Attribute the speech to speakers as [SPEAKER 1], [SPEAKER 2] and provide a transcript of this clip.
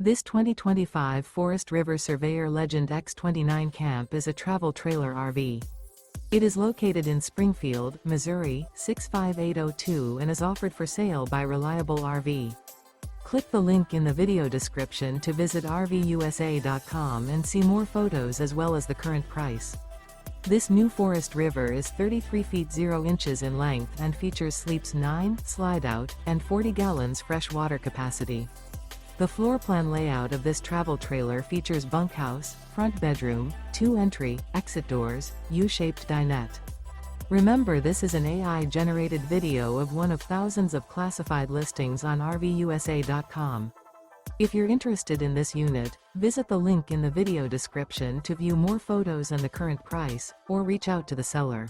[SPEAKER 1] This 2025 Forest River Surveyor Legend X29 Camp is a travel trailer RV. It is located in Springfield, Missouri, 65802 and is offered for sale by Reliable RV. Click the link in the video description to visit RVUSA.com and see more photos as well as the current price. This new Forest River is 33 feet 0 inches in length and features sleeps 9, slide-out, and 40 gallons fresh water capacity. The floor plan layout of this travel trailer features bunkhouse, front bedroom, 2 entry, exit doors, U-shaped dinette. Remember, this is an AI-generated video of one of thousands of classified listings on RVUSA.com. If you're interested in this unit, visit the link in the video description to view more photos and the current price, or reach out to the seller.